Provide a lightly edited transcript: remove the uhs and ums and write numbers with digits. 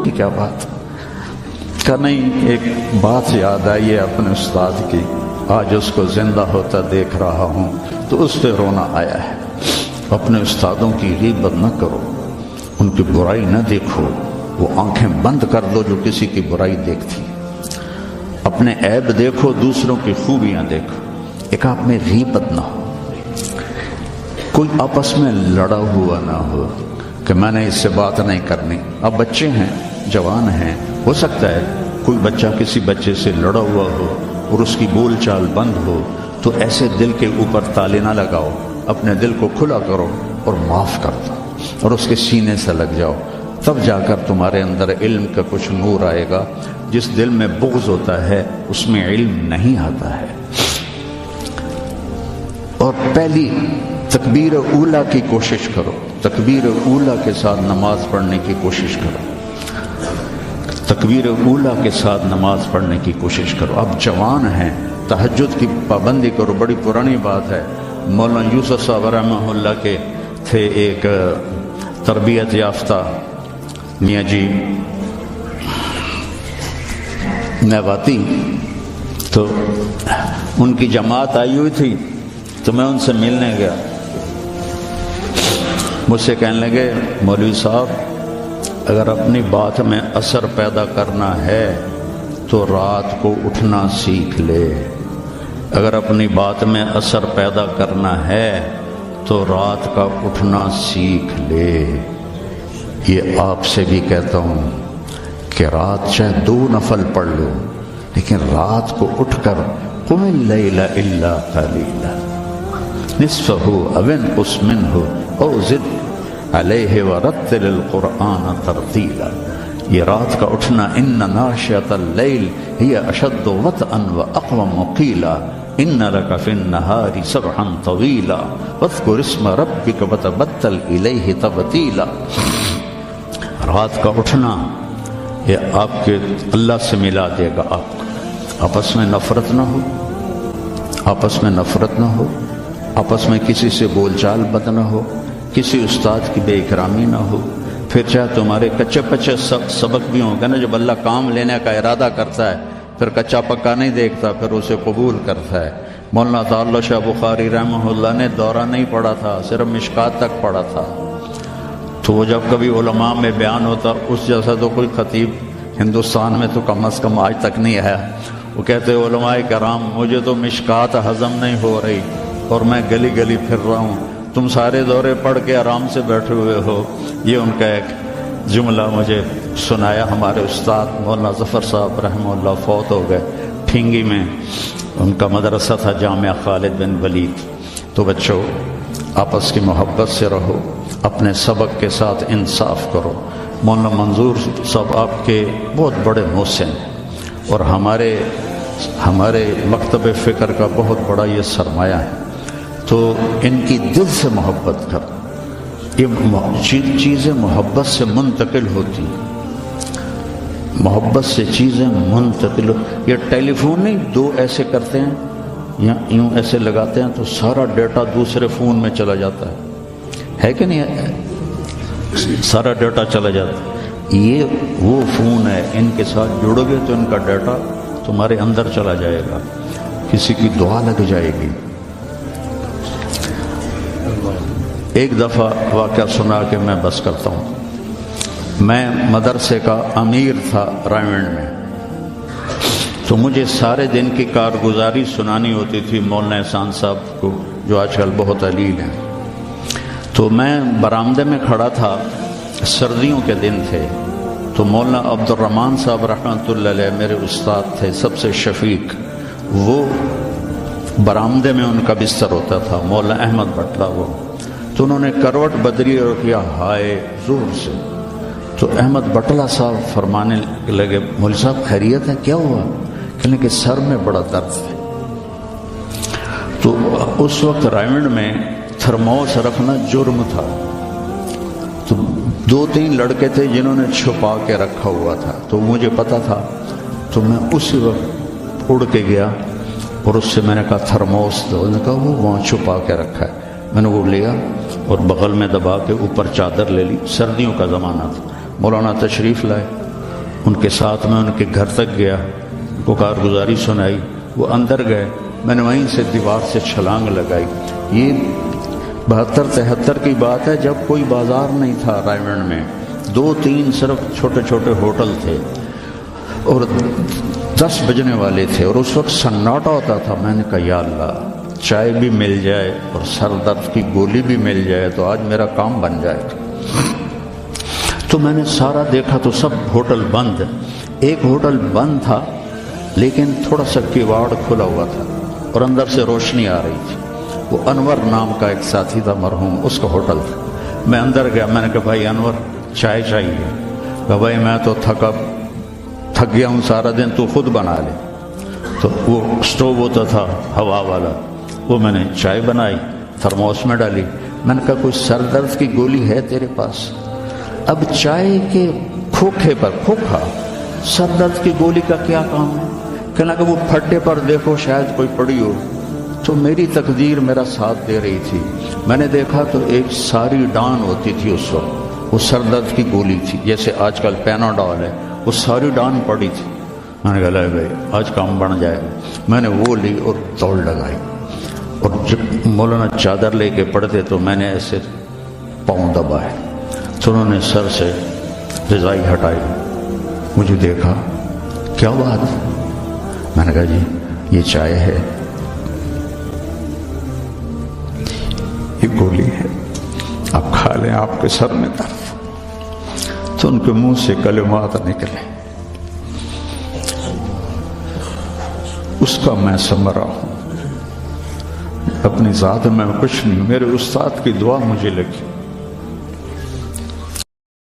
کی کیا بات؟ کہ نہیں، ایک بات یاد آئی ہے اپنے استاد کی، آج اس کو زندہ ہوتا دیکھ رہا ہوں تو اس پہ رونا آیا ہے۔ اپنے استادوں کی غیبت نہ کرو، ان کی برائی نہ دیکھو، وہ آنکھیں بند کر دو جو کسی کی برائی دیکھتی۔ اپنے عیب دیکھو، دوسروں کی خوبیاں دیکھو، ایک آپ میں غیبت نہ ہو، کوئی آپس میں لڑا ہوا نہ ہو کہ میں نے اس سے بات نہیں کرنی۔ اب بچے ہیں، جوان ہیں، ہو سکتا ہے کوئی بچہ کسی بچے سے لڑا ہوا ہو اور اس کی بول چال بند ہو، تو ایسے دل کے اوپر تالے نہ لگاؤ، اپنے دل کو کھلا کرو اور معاف کر دو اور اس کے سینے سے لگ جاؤ، تب جا کر تمہارے اندر علم کا کچھ نور آئے گا۔ جس دل میں بغض ہوتا ہے اس میں علم نہیں آتا ہے۔ اور پہلی تکبیر اولیٰ کی کوشش کرو، تکبیر اولیٰ کے ساتھ نماز پڑھنے کی کوشش کرو، تکبیر اولیٰ کے ساتھ نماز پڑھنے کی کوشش کرو۔ اب جوان ہیں، تہجد کی پابندی کرو، بڑی پرانی بات ہے۔ مولانا یوسف صاحب رحمہ اللہ کے تھے ایک تربیت یافتہ میاں جی میواتی، تو ان کی جماعت آئی ہوئی تھی تو میں ان سے ملنے گیا، مجھ سے کہنے لگے مولوی صاحب اگر اپنی بات میں اثر پیدا کرنا ہے تو رات کو اٹھنا سیکھ لے، اگر اپنی بات میں اثر پیدا کرنا ہے تو رات کا اٹھنا سیکھ لے۔ یہ آپ سے بھی کہتا ہوں کہ رات چاہے 2 نفل پڑھ لو، لیکن رات کو اٹھ کر قم اللیل الا قلیلا نصفہ او انقص منہ او زد علیہ ورتل القرآن ترتیلا۔ یہ رات کا اٹھنا، ان ناشئۃ اللیل ہی اشد وطئا واقوم قیلا ان لک فی النہار سبحا طویلا واذکر اسم ربک وتبتل الیہ تبتیلا۔ رات کا اٹھنا یہ آپ کے اللہ سے ملا دے گا آپ کو۔ آپس میں نفرت نہ ہو، آپس میں نفرت نہ ہو، آپس میں کسی سے بول چال بد نہ ہو، کسی استاد کی بے اکرامی نہ ہو۔ پھر چاہے تمہارے کچے پچے سبق بھی ہوں گے نا، جب اللہ کام لینے کا ارادہ کرتا ہے پھر کچا پکا نہیں دیکھتا، پھر اسے قبول کرتا ہے۔ مولانا تعالی شاہ بخاری رحمہ اللہ نے دورہ نہیں پڑھا تھا، صرف مشکات تک پڑھا تھا، تو وہ جب کبھی علماء میں بیان ہوتا، اس جیسا تو کوئی خطیب ہندوستان میں تو کم از کم آج تک نہیں آیا۔ وہ کہتے علماء کرام مجھے تو مشکات ہضم نہیں ہو رہی اور میں گلی گلی پھر رہا ہوں، تم سارے دورے پڑھ کے آرام سے بیٹھے ہوئے ہو۔ یہ ان کا ایک جملہ مجھے سنایا ہمارے استاد مولانا ظفر صاحب رحمہ اللہ، فوت ہو گئے، ٹھینگی میں ان کا مدرسہ تھا جامعہ خالد بن ولید۔ تو بچوں آپس کی محبت سے رہو، اپنے سبق کے ساتھ انصاف کرو۔ مولانا منظور صاحب آپ کے بہت بڑے محسن ہیں اور ہمارے مکتب فکر کا بہت بڑا یہ سرمایہ ہے، تو ان کی دل سے محبت کرو۔ یہ چیزیں محبت سے منتقل ہوتی ہیں، محبت سے چیزیں منتقل یہ ٹیلی فون نہیں، 2 ایسے کرتے ہیں یا یوں ایسے لگاتے ہیں تو سارا ڈیٹا دوسرے فون میں چلا جاتا ہے کہ نہیں ہے؟ سارا ڈیٹا چلا جاتا ہے۔ یہ وہ فون ہے، ان کے ساتھ جڑو گے تو ان کا ڈیٹا تمہارے اندر چلا جائے گا، کسی کی دعا لگ جائے گی۔ ایک دفعہ واقعہ سنا کہ میں بس کرتا ہوں۔ میں مدرسے کا امیر تھا رائمنڈ میں، تو مجھے سارے دن کی کارگزاری سنانی ہوتی تھی مولانا احسان صاحب کو، جو آج کل بہت علیل ہیں۔ تو میں برآمدے میں کھڑا تھا، سردیوں کے دن تھے، تو مولانا عبد الرحمن صاحب رحمۃ اللہ علیہ میرے استاد تھے، سب سے شفیق، وہ برآمدے میں ان کا بستر ہوتا تھا، مولانا احمد بٹلہ وہ، تو انہوں نے کروٹ بدلی اور کیا ہائے زور سے، تو احمد بٹلہ صاحب فرمانے لگے مولوی صاحب خیریت ہے، کیا ہوا؟ کہنے کہ سر میں بڑا درد ہے۔ تو اس وقت رائمنڈ میں تھرموس رکھنا جرم تھا، تو 2-3 لڑکے تھے جنہوں نے چھپا کے رکھا ہوا تھا، تو مجھے پتا تھا، تو میں اسی وقت اڑ کے گیا اور اس سے میں نے کہا تھرموس دو، انہوں نے کہا وہ وہاں چھپا کے رکھا ہے۔ میں نے وہ لیا اور بغل میں دبا کے اوپر چادر لے لی، سردیوں کا زمانہ تھا، مولانا تشریف لائے، ان کے ساتھ میں ان کے گھر تک گیا، وہ کارگزاری سنائی، وہ اندر گئے، میں نے وہیں سے دیوار سے چھلانگ لگائی۔ یہ 72-73 کی بات ہے، جب کوئی بازار نہیں تھا رائے گنج میں، 2-3 صرف چھوٹے چھوٹے ہوٹل تھے اور 10 بجنے والے تھے، اور اس وقت سناٹا ہوتا تھا۔ میں نے کہا یا اللہ، چائے بھی مل جائے اور سر درد کی گولی بھی مل جائے تو آج میرا کام بن جائے گا۔ تو میں نے سارا دیکھا تو سب ہوٹل بند، ایک ہوٹل بند تھا لیکن تھوڑا سا کیواڑ کھلا ہوا تھا اور اندر سے روشنی آ رہی تھی۔ وہ انور نام کا ایک ساتھی تھا مرحوم، اس کا ہوٹل تھا۔ میں اندر گیا، میں نے کہا بھائی انور چائے چاہیے؟ کہا بھائی میں تو تھک گیا ہوں سارا دن، تو خود بنا لے۔ تو وہ اسٹوو ہوتا تھا ہوا والا، وہ میں نے چائے بنائی، تھرموس میں ڈالی۔ میں نے کہا کوئی سر درد کی گولی ہے تیرے پاس؟ اب چائے کے کھوکھے پر کھوکھا، سر درد کی گولی کا کیا کام ہے؟ کہنا کہ وہ پھٹے پر دیکھو شاید کوئی پڑی ہو۔ تو میری تقدیر میرا ساتھ دے رہی تھی، میں نے دیکھا تو ایک ساری ڈان ہوتی تھی اس وقت، وہ سر درد کی گولی تھی، جیسے آج کل پیناڈول ہے، وہ ساری ڈان پڑی تھی۔ میں نے کہا لے بھائی آج کام بن جائے گا۔ میں نے وہ لی اور دوڑ لگائی، اور جب مولانا چادر لے کے پڑھتے تو میں نے ایسے پاؤں دبائے تو انہوں نے سر سے رضائی ہٹائی، مجھے دیکھا، کیا بات؟ میں نے کہا جی یہ چائے ہے، یہ گولی ہے، آپ کھا لیں، آپ کے سر میں درد۔ تو ان کے منہ سے کلمات نکلے، اس کا میں ثمرہ ہوں، اپنی ذات میں کچھ نہیں، میرے استاد کی دعا مجھے لگی۔